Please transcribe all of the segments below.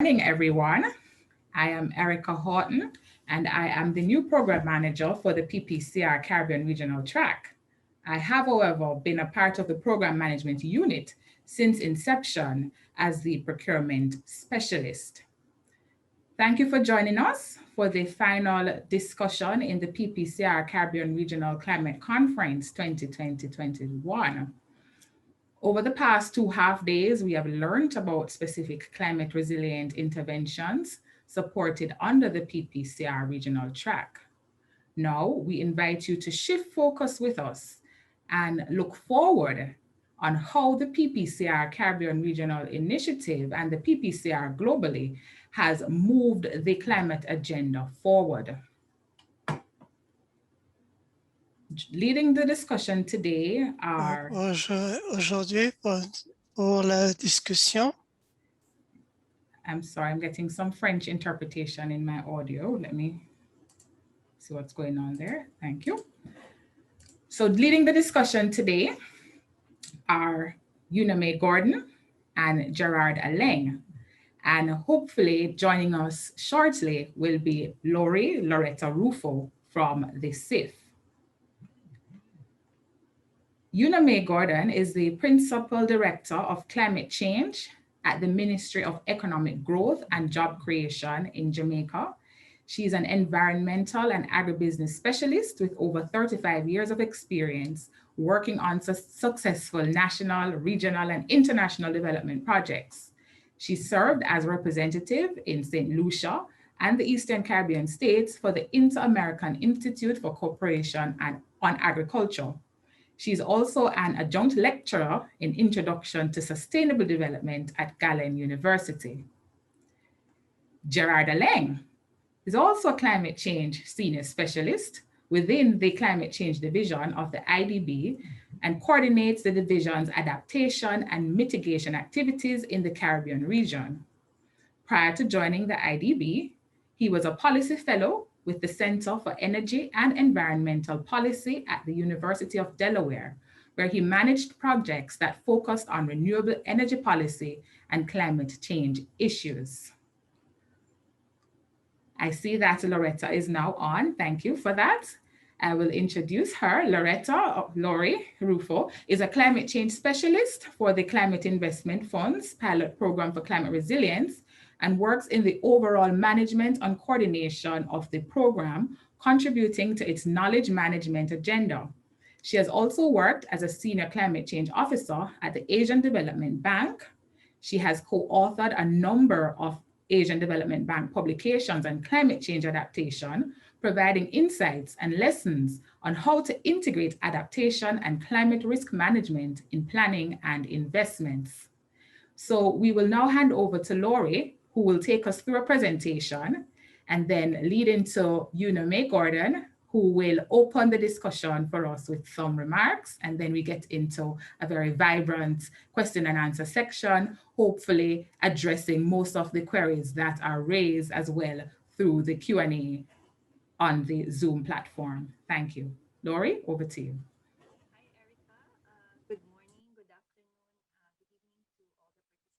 Morning, everyone. I am Erica Horton, and I am the new program manager for the PPCR Caribbean Regional Track. I have, however, been a part of the program management unit since inception as the procurement specialist. Thank you for joining us for the final discussion in the PPCR Caribbean Regional Climate Conference 2020-21. Over the past 2.5 days, we have learned about specific climate resilient interventions supported under the PPCR regional track. Now, we invite you to shift focus with us and look forward on how the PPCR Caribbean Regional Initiative and the PPCR globally has moved the climate agenda forward. Leading the discussion today are... Aujourd'hui, pour la discussion. I'm sorry, I'm getting some French interpretation in my audio. Let me see what's going on there. Thank you. So leading the discussion today are Uname Gordon and Gerard Aleng. And hopefully joining us shortly will be Loretta Rufo from the CIF. Uname Gordon is the Principal Director of Climate Change at the Ministry of Economic Growth and Job Creation in Jamaica. She's an environmental and agribusiness specialist with over 35 years of experience working on successful national, regional, and international development projects. She served as representative in St. Lucia and the Eastern Caribbean states for the Inter-American Institute for Cooperation on Agriculture. She's also an adjunct lecturer in Introduction to Sustainable Development at Galen University. Gerard Aleng is also a climate change senior specialist within the Climate Change Division of the IDB and coordinates the division's adaptation and mitigation activities in the Caribbean region. Prior to joining the IDB, he was a policy fellow with the Center for Energy and Environmental Policy at the University of Delaware, where he managed projects that focused on renewable energy policy and climate change issues. I see that Loretta is now on. Thank you for that. I will introduce her. Lori Rufo is a climate change specialist for the Climate Investment Fund's pilot program for climate resilience and works in the overall management and coordination of the program, contributing to its knowledge management agenda. She has also worked as a senior climate change officer at the Asian Development Bank. She has co-authored a number of Asian Development Bank publications on climate change adaptation, providing insights and lessons on how to integrate adaptation and climate risk management in planning and investments. So we will now hand over to Lori, who will take us through a presentation and then lead into Uname Gordon, who will open the discussion for us with some remarks. And then we get into a very vibrant question and answer section, hopefully addressing most of the queries that are raised as well through the Q&A on the Zoom platform. Thank you. Lori, over to you. Hi, Erica. Good morning, good afternoon, good evening to all the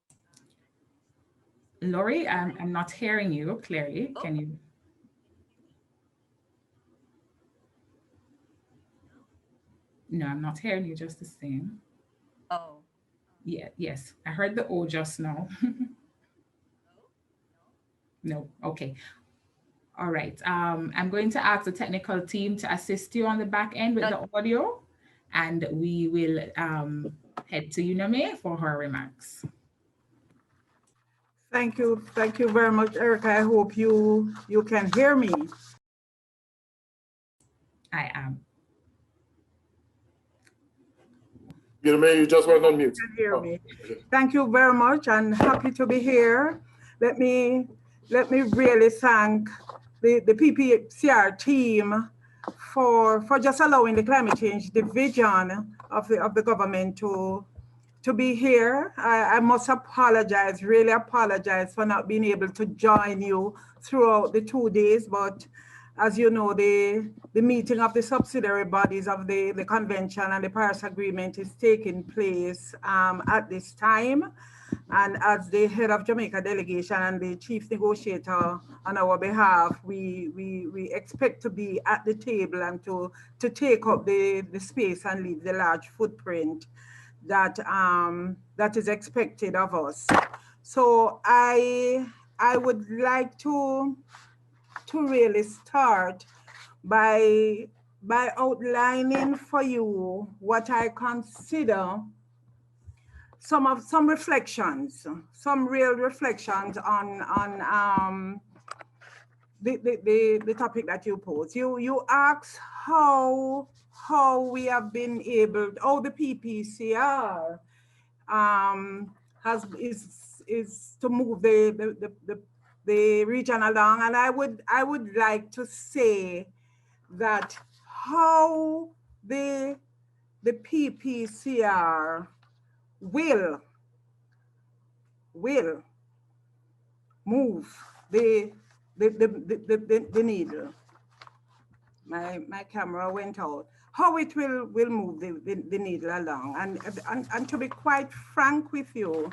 participants and my fellow Lori, I'm not hearing you clearly. Oh. Can you? No, I'm not hearing you just the same. Oh. Yeah, yes, I heard the O just now. No, okay. All right, I'm going to ask the technical team to assist you on the back end with the audio, and we will head to Uname for her remarks. Thank you very much, Erica. I hope you can hear me. I am. You just went on mute. You can hear me. Thank you very much, and happy to be here. Let me really thank the PPCR team for just allowing the climate change division of the government to be here. I must apologize, really apologize for not being able to join you throughout the 2 days, but as you know, the meeting of the subsidiary bodies of the convention and the Paris Agreement is taking place at this time. And as the head of Jamaica delegation and the chief negotiator on our behalf, we expect to be at the table and to take up the space and leave the large footprint that that is expected of us. So I would like to really start by outlining for you what I consider some reflections, some real reflections on the topic that you posed. You asked how we have been able, how the PPCR is to move the region along, and I would like to say that how the PPCR will move the needle. My camera went out. How it will move the needle along, and to be quite frank with you,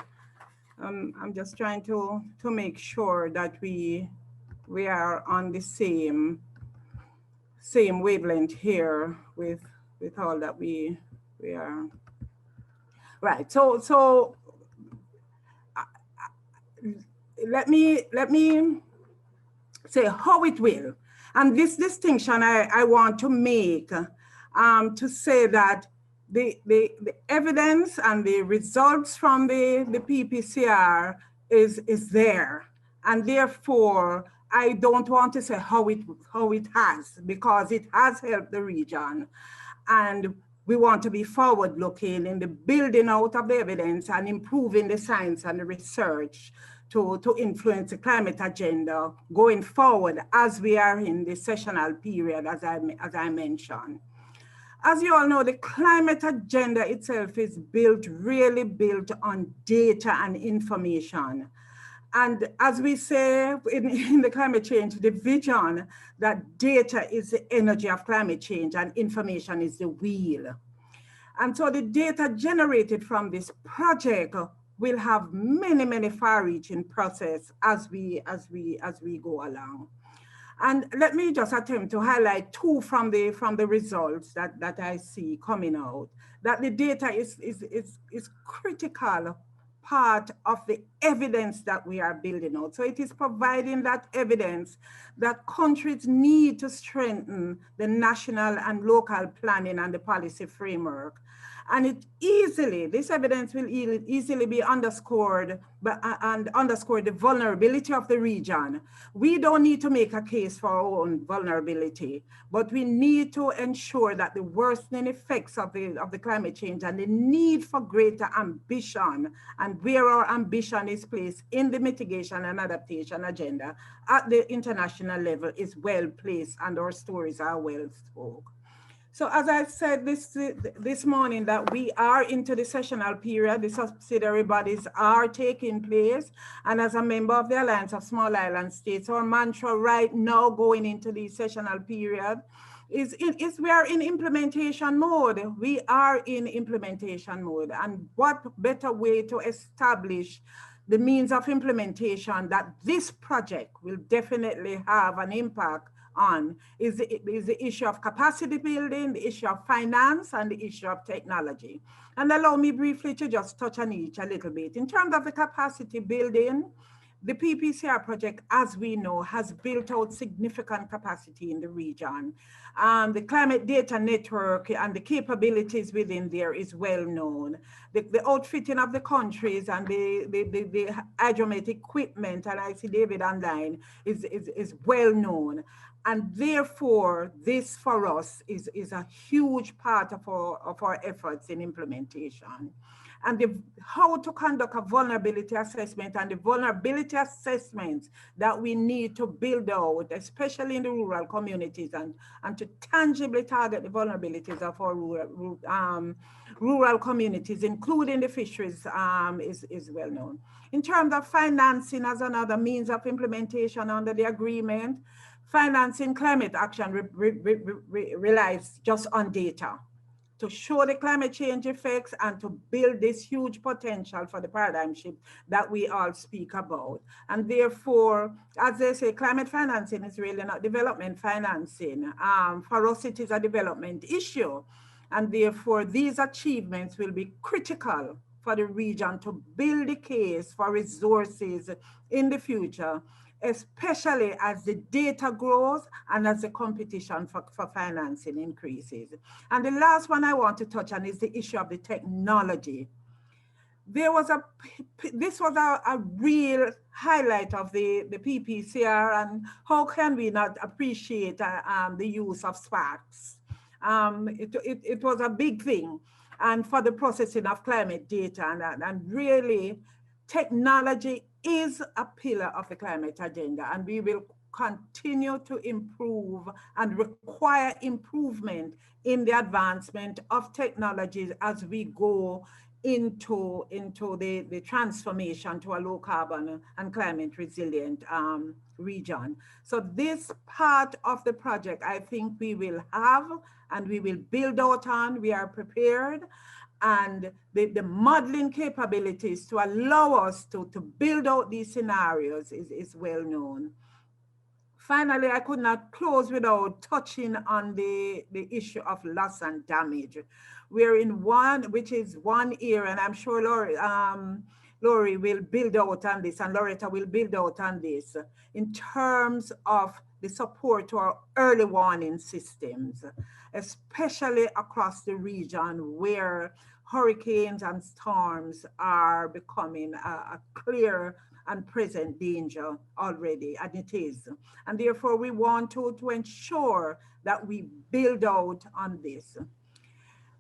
I'm just trying to make sure that we are on the same wavelength here with all that we are. Right. So let me say how it will. And this distinction I want to make to say that the evidence and the results from the PPCR is there. And therefore, I don't want to say how it has, because it has helped the region. And we want to be forward looking in the building out of the evidence and improving the science and the research to influence the climate agenda going forward as we are in the sessional period, as I mentioned. As you all know, the climate agenda itself is really built on data and information. And as we say in the climate change division, that data is the energy of climate change and information is the wheel. And so the data generated from this project will have many far-reaching process as we go along. And let me just attempt to highlight two from the results that I see coming out. That the data is critical part of the evidence that we are building out. So it is providing that evidence that countries need to strengthen the national and local planning and the policy framework. And this evidence will easily be underscored and underscore the vulnerability of the region. We don't need to make a case for our own vulnerability, but we need to ensure that the worsening effects of the climate change and the need for greater ambition, and where our ambition is placed in the mitigation and adaptation agenda at the international level, is well placed and our stories are well spoke. So as I said this morning, that we are into the sessional period, the subsidiary bodies are taking place. And as a member of the Alliance of Small Island States, our mantra right now going into the sessional period is we are in implementation mode. We are in implementation mode. And what better way to establish the means of implementation that this project will definitely have an impact on is the issue of capacity building, the issue of finance, and the issue of technology. And allow me briefly to just touch on each a little bit. In terms of the capacity building, the PPCR project, as we know, has built out significant capacity in the region. The climate data network and the capabilities within there is well known. The outfitting of the countries and the hydromet equipment, and I see David online, is well known. And therefore, this for us is a huge part of our efforts in implementation. And how to conduct a vulnerability assessment and the vulnerability assessments that we need to build out, especially in the rural communities, and to tangibly target the vulnerabilities of our rural communities, including the fisheries, is well known. In terms of financing as another means of implementation under the agreement, financing climate action relies just on data. to show the climate change effects and to build this huge potential for the paradigm shift that we all speak about. And therefore, as they say, climate financing is really not development financing. For us, it is a development issue. And therefore, these achievements will be critical for the region to build the case for resources in the future, especially as the data grows and as the competition for financing increases. And the last one I want to touch on is the issue of the technology. This was a real highlight of the PPCR, and how can we not appreciate the use of sparks? It was a big thing, and for the processing of climate data, and really technology is a pillar of the climate agenda, and we will continue to improve and require improvement in the advancement of technologies as we go into the transformation to a low carbon and climate resilient region. So this part of the project, I think we will have and we will build out on. We are prepared, and the modeling capabilities to allow us to build out these scenarios is well known. Finally, I could not close without touching on the issue of loss and damage. We're in which is one area, and I'm sure Laurie will build out on this, and Loretta will build out on this, in terms of the support to our early warning systems, especially across the region where hurricanes and storms are becoming a clear and present danger already, and it is. And therefore we want to ensure that we build out on this.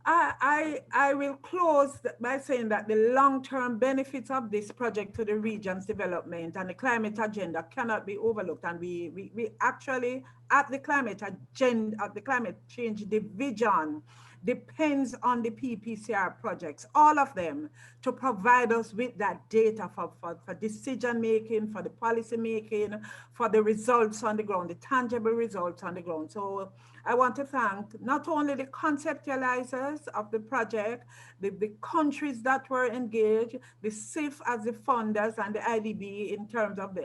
I will close by saying that the long-term benefits of this project to the region's development and the climate agenda cannot be overlooked. And we actually, at the climate agenda, at the climate change division, depends on the PPCR projects, all of them, to provide us with that data for decision making, for the policy making, for the results on the ground, the tangible results on the ground. So I want to thank not only the conceptualizers of the project, the countries that were engaged, the CIF as the funders, and the IDB in terms of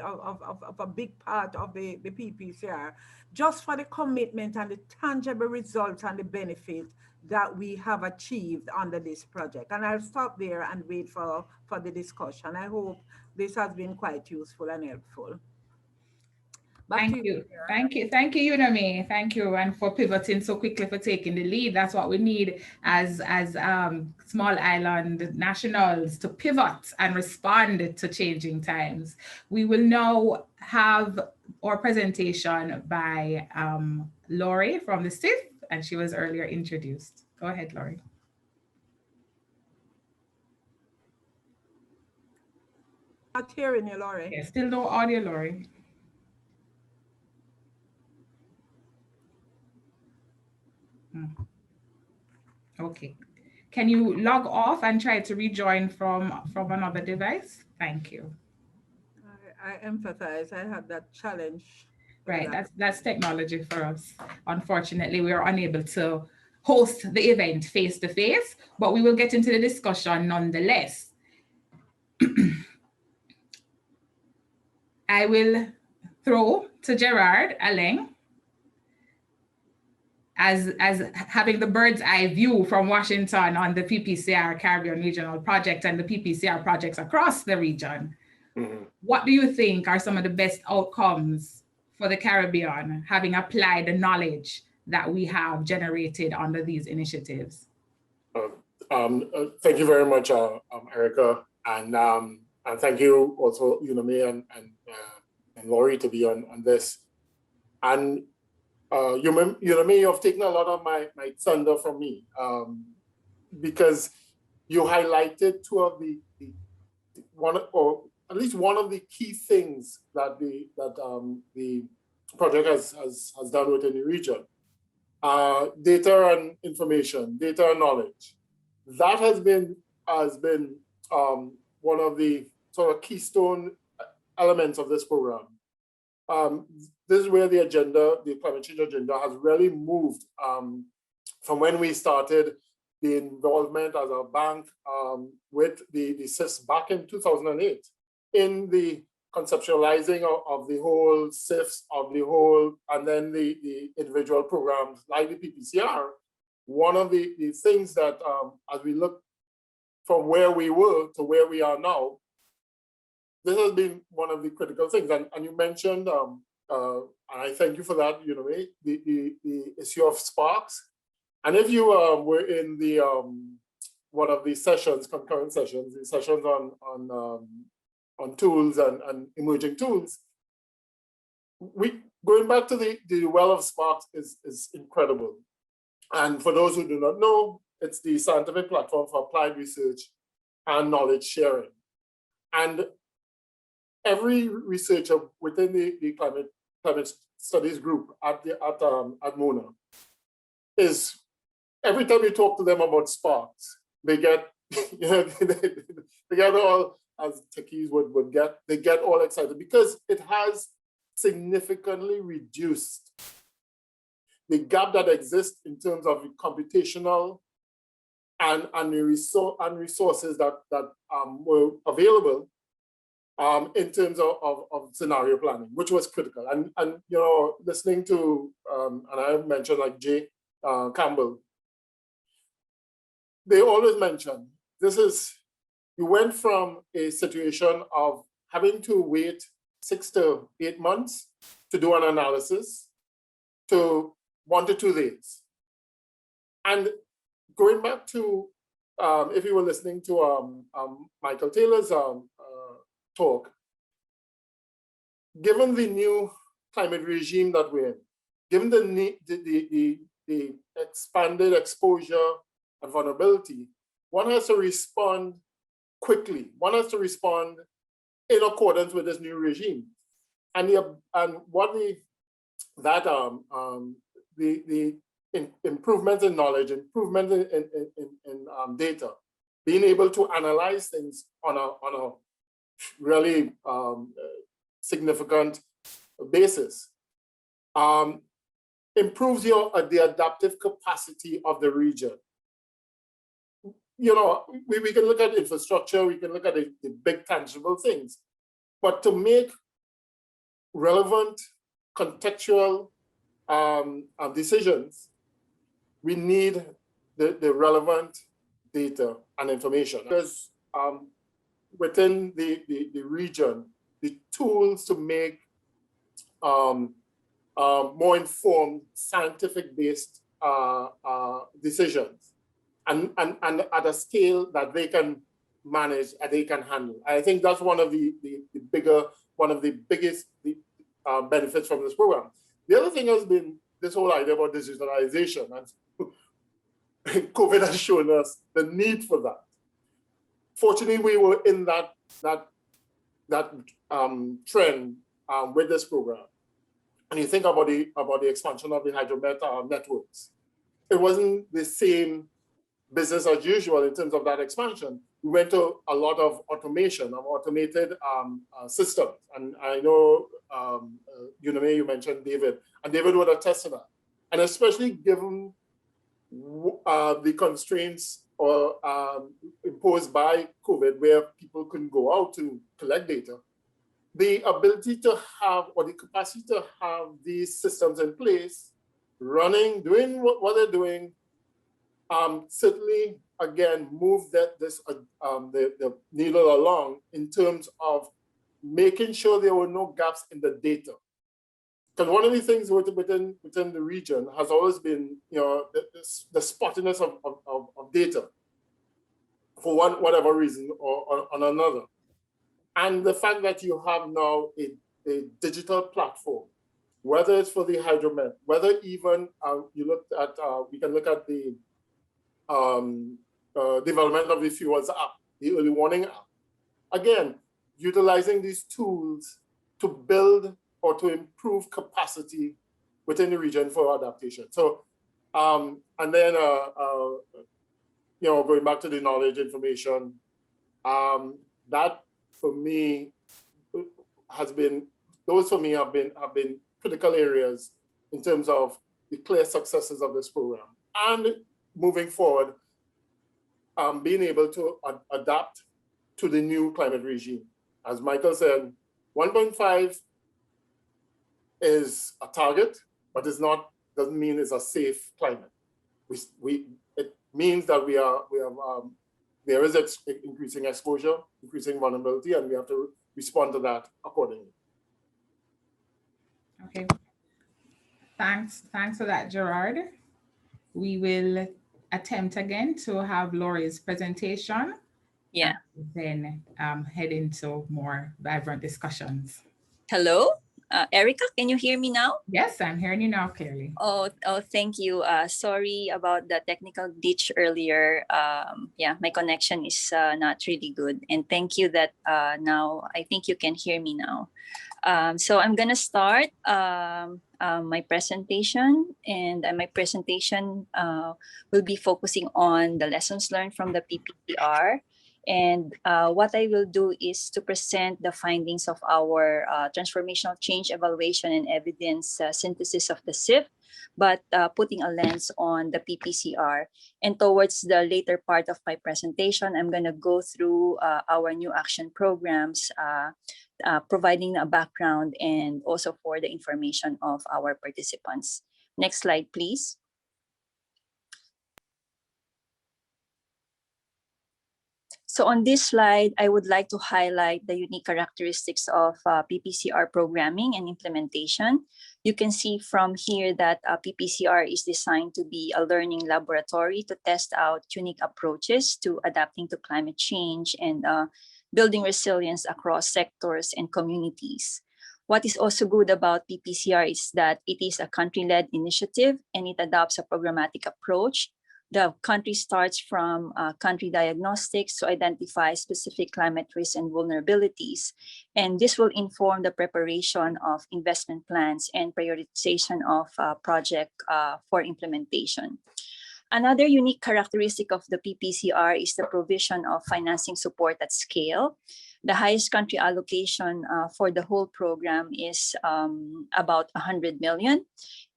a big part of the PPCR, just for the commitment and the tangible results and the benefit that we have achieved under this project. And I'll stop there and wait for the discussion. I hope this has been quite useful and helpful. Thank you, Unami. Thank you, and for pivoting so quickly, for taking the lead. That's what we need as small island nationals, to pivot and respond to changing times. We will now have our presentation by Laurie from the CIF, and she was earlier introduced. Go ahead, Laurie. Not hearing you, Laurie. Yeah, still no audio, Laurie. Okay. Can you log off and try to rejoin from another device? Thank you. I empathize. I had that challenge. Right, that's technology for us. Unfortunately, we are unable to host the event face-to-face, but we will get into the discussion nonetheless. I will throw to Gerard Aleng as having the bird's eye view from Washington on the PPCR Caribbean Regional Project and the PPCR projects across the region. Mm-hmm. What do you think are some of the best outcomes for the Caribbean, having applied the knowledge that we have generated under these initiatives? Thank you very much, Erica, and thank you also, Unami and Laurie, to be on this. And Unami, you've taken a lot of my thunder from me, because you highlighted two of the at least one of the key things that the project has done within the region. Data and information, data and knowledge. That has been one of the sort of keystone elements of this program. This is where the agenda, the climate change agenda, has really moved from when we started involvement as a bank with the CIS back in 2008 in the conceptualizing of the whole CIFs, of the whole, and then the individual programs like the PPCR. One of the things that as we look from where we were to where we are now, this has been one of the critical things. And you mentioned, and I thank you for that, you know, the issue of sparks. And if you were in the one of the sessions, concurrent sessions, the sessions on tools and emerging tools, going back to the well of sparks is incredible. And for those who do not know, it's the scientific platform for applied research and knowledge sharing. And every researcher within the climate studies group at MONA is, every time you talk to them about sparks, they get, you know, they get all, as techies would get, they get all excited because it has significantly reduced the gap that exists in terms of the computational and the resources that were available in terms of scenario planning, which was critical. And you know, listening to, and I mentioned like Jay Campbell, they always mention, you went from a situation of having to wait 6 to 8 months to do an analysis to 1 to 2 days. And going back to, if you were listening to Michael Taylor's talk, given the new climate regime that we're in, given the expanded exposure and vulnerability, one has to respond quickly. One has to respond in accordance with this new regime. And what the improvement in knowledge, improvement in data, being able to analyze things on a really significant basis, improves the adaptive capacity of the region. You know, we can look at infrastructure, we can look at the big tangible things, but to make relevant, contextual decisions, we need the relevant data and information. There's within the region, the tools to make more informed, scientific-based decisions, and at a scale that they can manage and they can handle. I think that's one of the biggest benefits from this program. The other thing has been this whole idea about digitalization, and COVID has shown us the need for that. Fortunately, we were in that trend with this program. And you think about the expansion of the hydromet networks. It wasn't the same business as usual in terms of that expansion. We went to a lot of automation, of automated systems. And I know, you mentioned David, and David would attest to that. And especially given the constraints imposed by COVID, where people couldn't go out to collect data, the ability to have, or the capacity to have these systems in place, running, doing what they're doing, certainly, again, move the needle along in terms of making sure there were no gaps in the data. Because one of the things within the region has always been, you know, the spottiness of data for whatever reason or on another. And the fact that you have now a digital platform, whether it's for the hydromet, whether even you looked at, we can look at the development of the Fuels app, the early warning app. Again, utilizing these tools to build or to improve capacity within the region for adaptation. So, and then, going back to the knowledge information, that for me have been critical areas in terms of the clear successes of this program. And moving forward, being able to adapt to the new climate regime. As Michael said, 1.5 is a target, but doesn't mean it's a safe climate. It means that there is increasing exposure, increasing vulnerability, and we have to respond to that accordingly. Okay. Thanks for that, Gerard. We will attempt again to have Laurie's presentation. Yeah. And then head into more vibrant discussions. Hello, Erica, can you hear me now? Yes, I'm hearing you now clearly. Oh, thank you. Sorry about the technical glitch earlier. Yeah, my connection is not really good. And thank you that now I think you can hear me now. So I'm gonna start my presentation, and my presentation will be focusing on the lessons learned from the PPCR. And what I will do is to present the findings of our transformational change evaluation and evidence synthesis of the SIF, but putting a lens on the PPCR. And towards the later part of my presentation, I'm going to go through our new action programs, providing a background and also for the information of our participants. Next slide, please. So on this slide, I would like to highlight the unique characteristics of PPCR programming and implementation. You can see from here that PPCR is designed to be a learning laboratory to test out unique approaches to adapting to climate change and building resilience across sectors and communities. What is also good about PPCR is that it is a country-led initiative and it adopts a programmatic approach. The country starts from country diagnostics to identify specific climate risks and vulnerabilities. And this will inform the preparation of investment plans and prioritization of project for implementation. Another unique characteristic of the PPCR is the provision of financing support at scale. The highest country allocation for the whole program is about 100 million.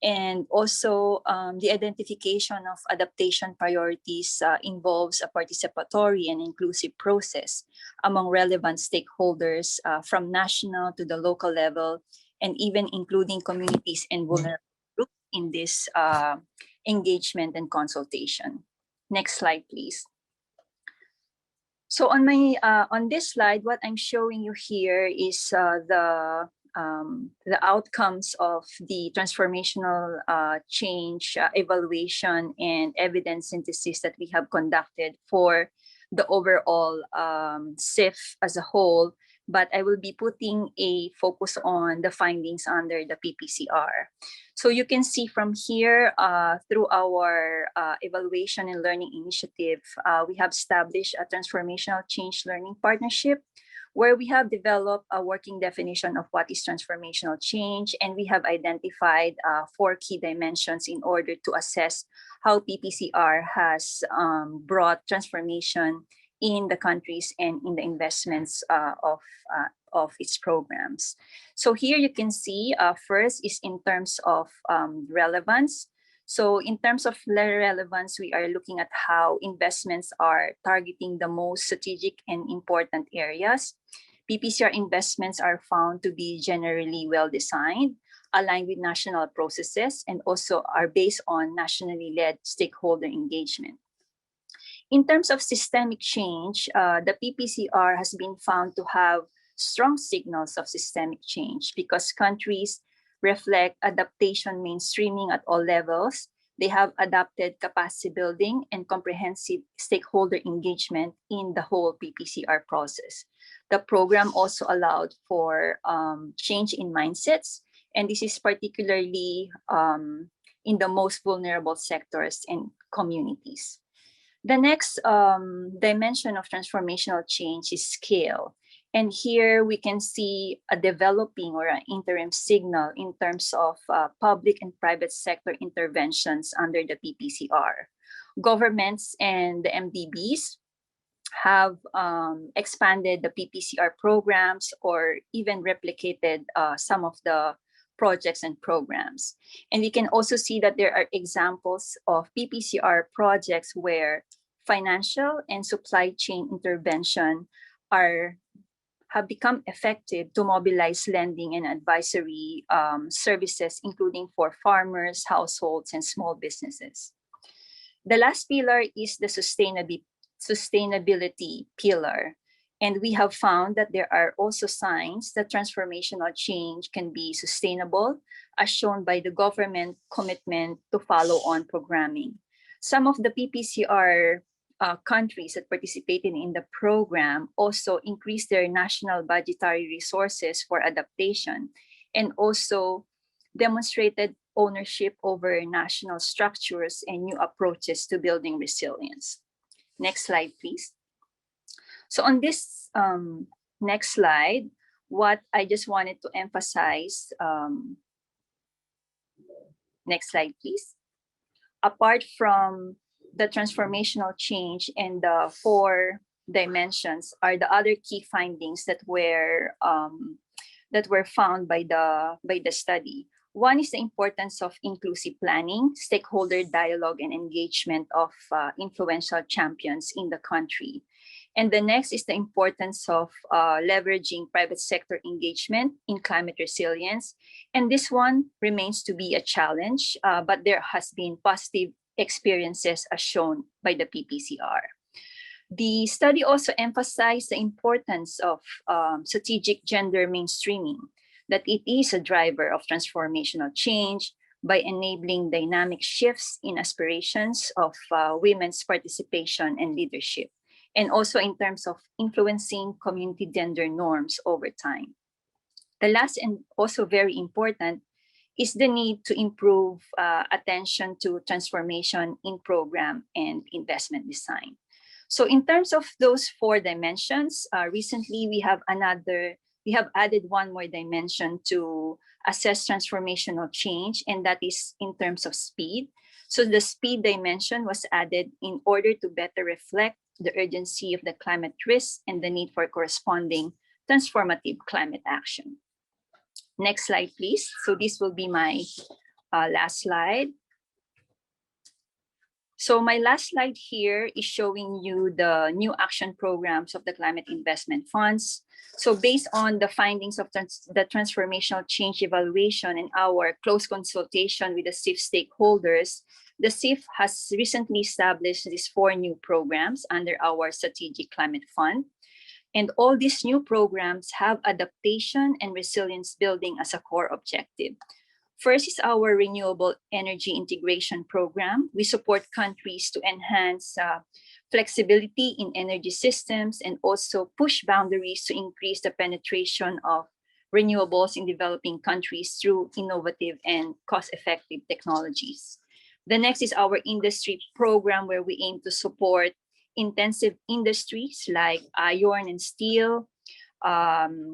And also the identification of adaptation priorities involves a participatory and inclusive process among relevant stakeholders from national to the local level, and even including communities and vulnerable groups in this engagement and consultation. Next slide, please. So on this slide, what I'm showing you here is the outcomes of the transformational change evaluation and evidence synthesis that we have conducted for the overall SIF as a whole, but I will be putting a focus on the findings under the PPCR. So you can see from here, through our evaluation and learning initiative, we have established a transformational change learning partnership where we have developed a working definition of what is transformational change, and we have identified 4 key dimensions in order to assess how PPCR has brought transformation in the countries and in the investments of its programs. So here you can see first is in terms of relevance. So in terms of relevance, we are looking at how investments are targeting the most strategic and important areas. PPCR investments are found to be generally well-designed, aligned with national processes, and also are based on nationally led stakeholder engagement. In terms of systemic change, the PPCR has been found to have strong signals of systemic change because countries reflect adaptation mainstreaming at all levels. They have adapted capacity building and comprehensive stakeholder engagement in the whole PPCR process. The program also allowed for change in mindsets, and this is particularly in the most vulnerable sectors and communities. The next dimension of transformational change is scale. And here we can see a developing or an interim signal in terms of public and private sector interventions under the PPCR. Governments and the MDBs have expanded the PPCR programs or even replicated some of the projects and programs. And we can also see that there are examples of PPCR projects where financial and supply chain intervention have become effective to mobilize lending and advisory services, including for farmers, households, and small businesses. The last pillar is the sustainability pillar. And we have found that there are also signs that transformational change can be sustainable, as shown by the government commitment to follow on programming. Some of the PPCR countries that participated in the program also increased their national budgetary resources for adaptation and also demonstrated ownership over national structures and new approaches to building resilience. Next slide, please. So on this next slide, what I just wanted to emphasize, next slide, please. Apart from the transformational change and the 4 dimensions are the other key findings that were found by the study. One is the importance of inclusive planning, stakeholder dialogue, and engagement of influential champions in the country. And the next is the importance of leveraging private sector engagement in climate resilience. And this one remains to be a challenge, but there has been positive experiences as shown by the PPCR. The study also emphasized the importance of strategic gender mainstreaming, that it is a driver of transformational change by enabling dynamic shifts in aspirations of women's participation and leadership, and also in terms of influencing community gender norms over time. The last and also very important is the need to improve attention to transformation in program and investment design. So in terms of those 4 dimensions, recently we have added one more dimension to assess transformational change, and that is in terms of speed. So the speed dimension was added in order to better reflect the urgency of the climate risk and the need for corresponding transformative climate action. Next slide, please. So this will be my last slide. So my last slide here is showing you the new action programs of the climate investment funds. So based on the findings of the transformational change evaluation and our close consultation with the CIF stakeholders, the CIF has recently established these 4 new programs under our strategic climate fund. And all these new programs have adaptation and resilience building as a core objective. First is our renewable energy integration program. We support countries to enhance flexibility in energy systems and also push boundaries to increase the penetration of renewables in developing countries through innovative and cost-effective technologies. The next is our industry program, where we aim to support intensive industries like iron and steel,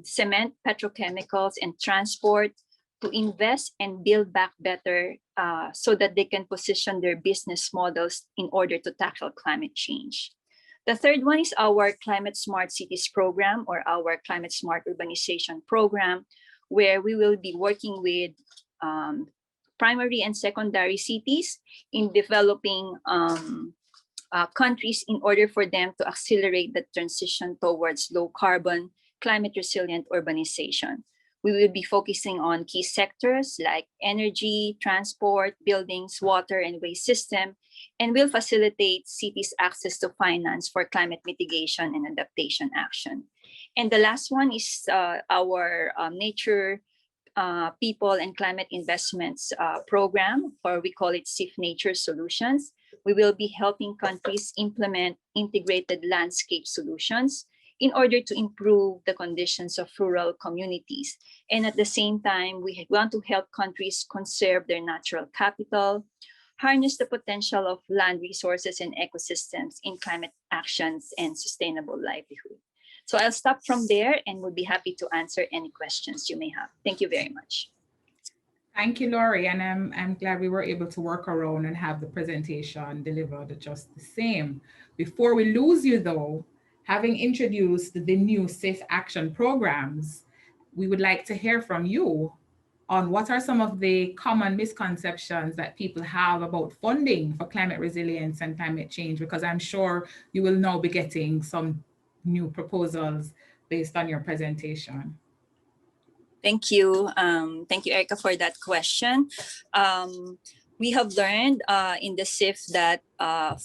cement, petrochemicals, and transport to invest and build back better so that they can position their business models in order to tackle climate change. The third one is our Climate Smart Cities program, or our Climate Smart Urbanization program, where we will be working with primary and secondary cities in developing countries in order for them to accelerate the transition towards low carbon, climate resilient urbanization. We will be focusing on key sectors like energy, transport, buildings, water, and waste system, and will facilitate cities' access to finance for climate mitigation and adaptation action. And the last one is our nature, people, and climate investments program, or we call it CIF Nature Solutions. We will be helping countries implement integrated landscape solutions in order to improve the conditions of rural communities. And at the same time, we want to help countries conserve their natural capital, harness the potential of land resources and ecosystems in climate actions and sustainable livelihood. So I'll stop from there and would be happy to answer any questions you may have. Thank you very much. Thank you, Laurie. And I'm glad we were able to work around and have the presentation delivered just the same. Before we lose you though, having introduced the new CIF action programs, we would like to hear from you. on what are some of the common misconceptions that people have about funding for climate resilience and climate change, because I'm sure you will now be getting some new proposals based on your presentation. Thank you. Thank you, Erica, for that question. We have learned in the SIF that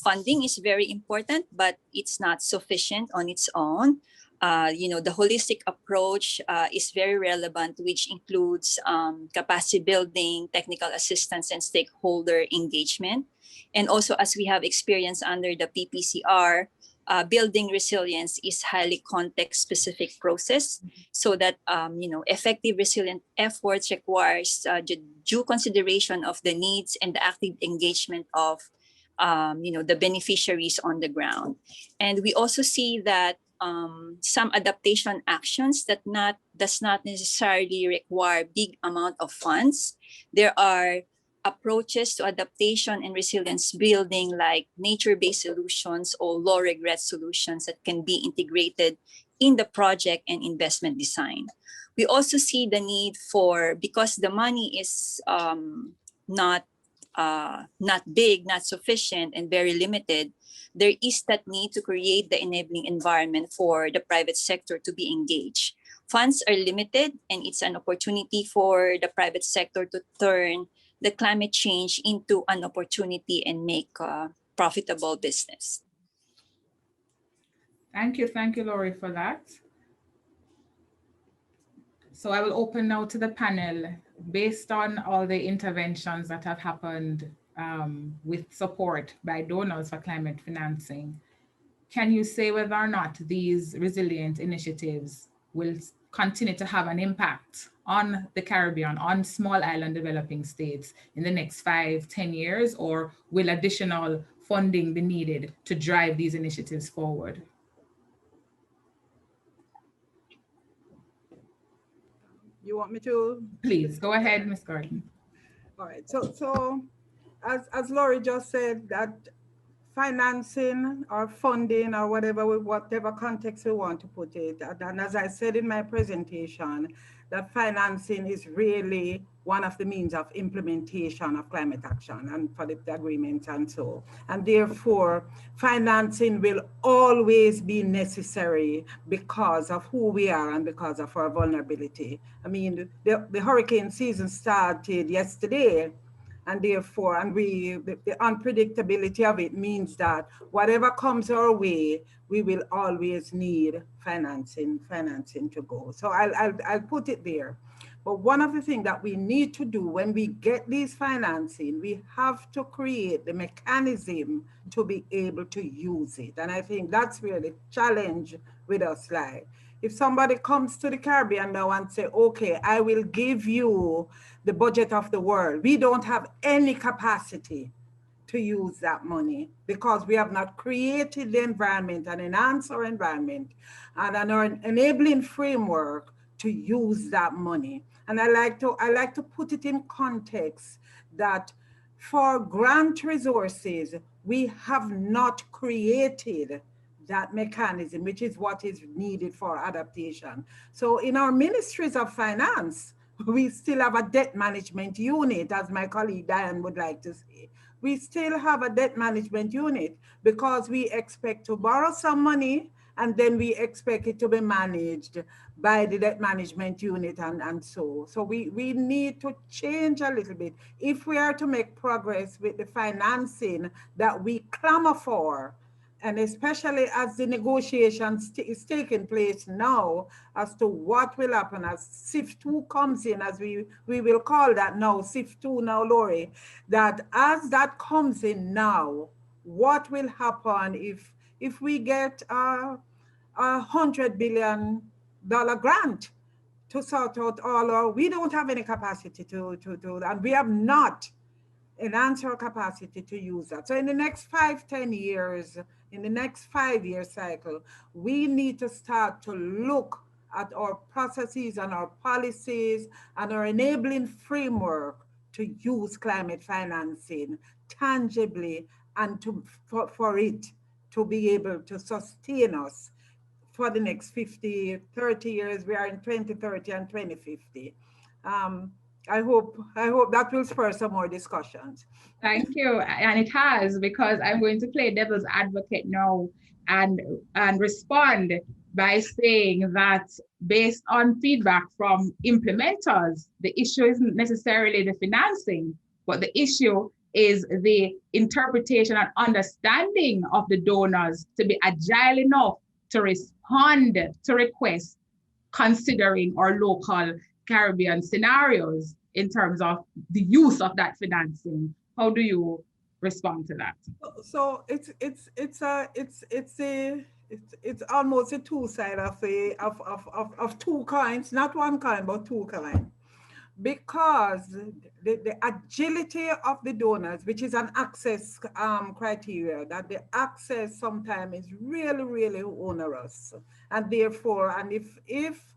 funding is very important, but it's not sufficient on its own. The holistic approach is very relevant, which includes capacity building, technical assistance, and stakeholder engagement. And also, as we have experienced under the PPCR, building resilience is highly context-specific process, so that effective resilient efforts requires due consideration of the needs and the active engagement of the beneficiaries on the ground. And we also see that some adaptation actions that does not necessarily require big amount of funds. There are approaches to adaptation and resilience building, like nature-based solutions or low regret solutions that can be integrated in the project and investment design. We also see the need for, because the money is not big, not sufficient, and very limited, there is that need to create the enabling environment for the private sector to be engaged. Funds are limited, and it's an opportunity for the private sector to turn the climate change into an opportunity and make a profitable business. Thank you, Laurie, for that. So I will open now to the panel. Based on all the interventions that have happened with support by donors for climate financing, can you say whether or not these resilient initiatives will continue to have an impact on the Caribbean, on small island developing states in the next 5-10 years, or will additional funding be needed to drive these initiatives forward? You want me to? Please, go ahead, Ms. Gordon. All right, so as Laurie just said, that financing or funding or whatever context we want to put it, and as I said in my presentation, that financing is really one of the means of implementation of climate action and for the agreement and so. And therefore, financing will always be necessary because of who we are and because of our vulnerability. I mean, the hurricane season started yesterday, and therefore, the unpredictability of it means that whatever comes our way, we will always need financing to go. So I'll put it there. But one of the things that we need to do when we get these financing, we have to create the mechanism to be able to use it. And I think that's where the challenge with us lies. If somebody comes to the Caribbean now and say, okay, I will give you the budget of the world, we don't have any capacity to use that money because we have not created the environment and enhanced our environment and an enabling framework to use that money. And I like to put it in context that for grant resources, we have not created that mechanism, which is what is needed for adaptation. So in our ministries of finance, we still have a debt management unit, as my colleague Diane would like to say. We still have a debt management unit because we expect to borrow some money and then we expect it to be managed by the debt management unit and so. So we need to change a little bit if we are to make progress with the financing that we clamor for. And especially as the negotiations is taking place now as to what will happen as SIF 2 comes in, as we will call that now, SIF 2 now, Laurie, that as that comes in now, what will happen if we get a $100 billion grant to sort out all our, we don't have any capacity to and we have not enhanced our capacity to use that. So in the next 5-10 years, in the next 5-year cycle, we need to start to look at our processes and our policies and our enabling framework to use climate financing tangibly and for it to be able to sustain us for the next 50, 30 years. We are in 2030 and 2050. I hope that will spur some more discussions. Thank you. And it has, because I'm going to play devil's advocate now and respond by saying that based on feedback from implementers, the issue isn't necessarily the financing, but the issue is the interpretation and understanding of the donors to be agile enough to respond to requests considering our local Caribbean scenarios in terms of the use of that financing. How do you respond to that? So it's almost a two side of two kinds, not one kind, but two kinds. Because the agility of the donors, which is an access criteria, that the access sometimes is really, really onerous. And therefore, and if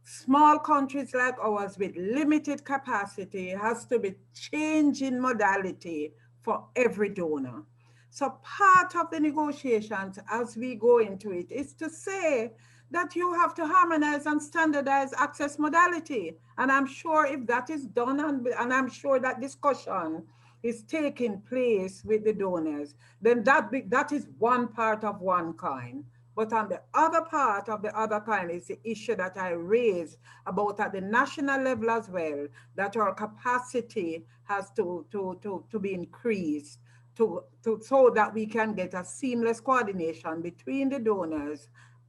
small countries like ours with limited capacity has to be changing modality for every donor. So part of the negotiations as we go into it is to say that you have to harmonize and standardize access modality. And I'm sure if that is done, and I'm sure that discussion is taking place with the donors, then that is one part of one kind. But on the other part of the other kind is the issue that I raised about at the national level as well, that our capacity has to be increased so that we can get a seamless coordination between the donors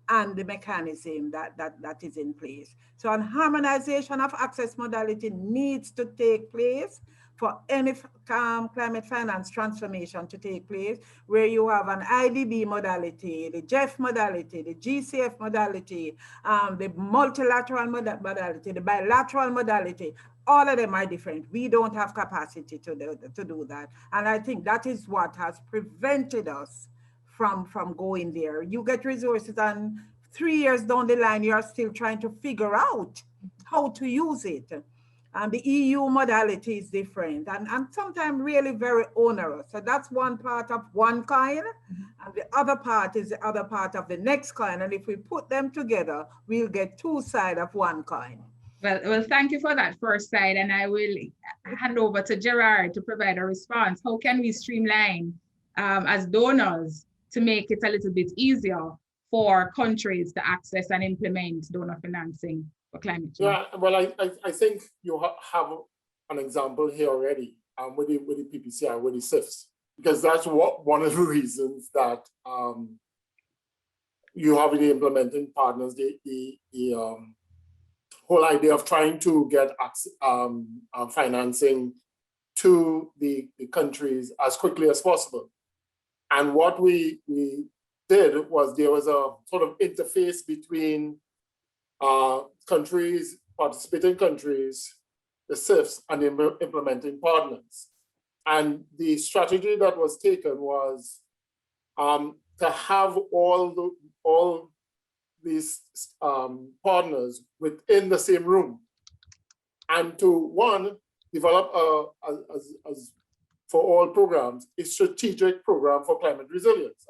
and the mechanism that is in place. So an harmonization of access modality needs to take place for any climate finance transformation to take place, where you have an IDB modality, the JEF modality, the GCF modality, the multilateral modality, the bilateral modality. All of them are different. We don't have capacity to do that. And I think that is what has prevented us from going there. You get resources and 3 years down the line, you're still trying to figure out how to use it. And the EU modality is different and sometimes really very onerous. So that's one part of one kind, and the other part is the other part of the next kind. And if we put them together, we'll get two sides of one kind. Well, thank you for that first side, and I will hand over to Gerard to provide a response. How can we streamline as donors to make it a little bit easier for countries to access and implement donor financing for climate change? Yeah, well, I think you have an example here already with the PPCR, with the SIFs, because that's one of the reasons that you have the implementing partners, the whole idea of trying to get financing to the countries as quickly as possible. And what we did was there was a sort of interface between countries, participating countries, the SIFs, and the implementing partners. And the strategy that was taken was to have all these partners within the same room, and to one, develop as for all programs, a strategic program for climate resilience,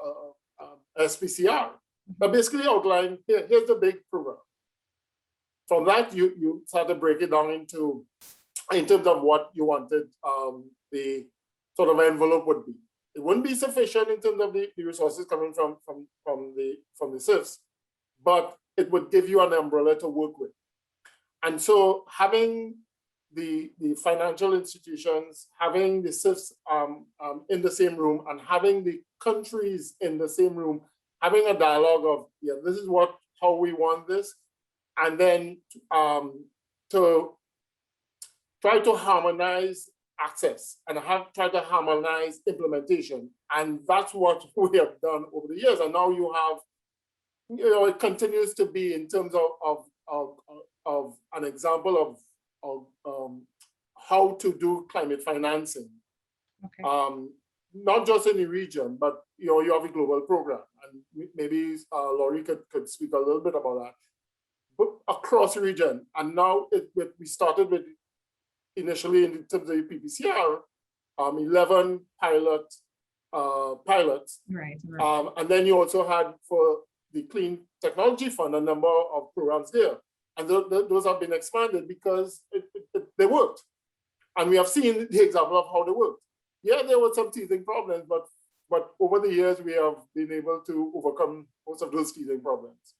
SPCR. But basically outline, here's the big program. From that, you start to break it down in terms of what you wanted the sort of envelope would be. It wouldn't be sufficient in terms of the resources coming from the SIFs, but it would give you an umbrella to work with. And so having the financial institutions, having the SIFs in the same room, and having the countries in the same room, having a dialogue of, yeah, this is how we want this, and then to try to harmonize access and try to harmonize implementation. And that's what we have done over the years. And now you have, it continues to be in terms of an example of how to do climate financing. Okay. Not just in the region, but you have a global program. And maybe Laurie could speak a little bit about that. But across the region, and now we started with initially in terms of the PPCR, 11 pilots, right. And then you also had for the Clean Technology Fund a number of programs there. And those have been expanded because they worked. And we have seen the example of how they worked. Yeah, there were some teething problems, but over the years, we have been able to overcome most of those teething problems.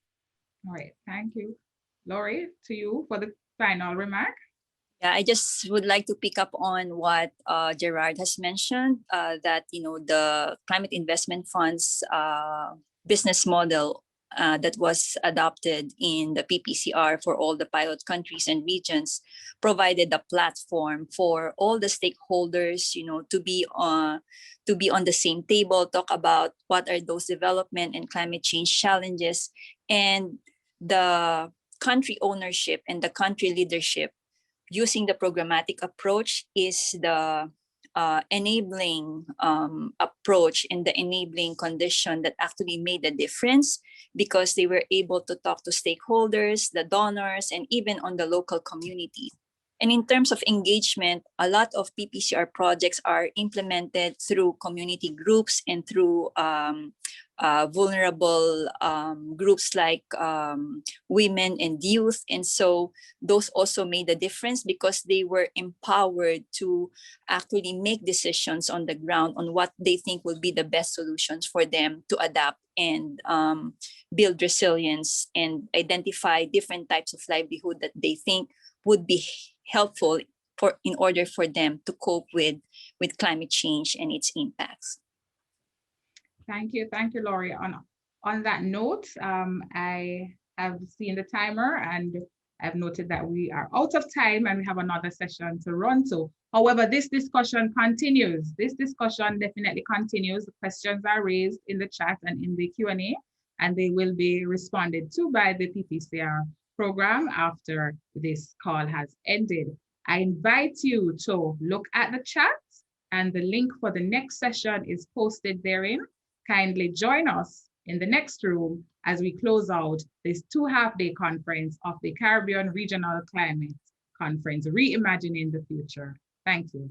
All right, thank you. Laurie, to you for the final remark. Yeah, I just would like to pick up on what Gerard has mentioned, that the climate investment funds business model that was adopted in the PPCR for all the pilot countries and regions provided a platform for all the stakeholders, to be on the same table, talk about what are those development and climate change challenges, and the country ownership and the country leadership using the programmatic approach is the enabling approach and the enabling condition that actually made a difference, because they were able to talk to stakeholders, the donors, and even on the local community. And in terms of engagement, a lot of PPCR projects are implemented through community groups and through vulnerable groups like women and youth. And so those also made a difference because they were empowered to actually make decisions on the ground on what they think will be the best solutions for them to adapt and build resilience and identify different types of livelihood that they think would be helpful in order for them to cope with climate change and its impacts. Thank you, Laurie. On that note, I have seen the timer and I've noted that we are out of time and we have another session to run to. However, this discussion continues. This discussion definitely continues. The questions are raised in the chat and in the Q&A, and they will be responded to by the PPCR program after this call has ended. I invite you to look at the chat, and the link for the next session is posted therein. Kindly join us in the next room as we close out this 2 half-day conference of the Caribbean Regional Climate Conference, Reimagining the Future. Thank you.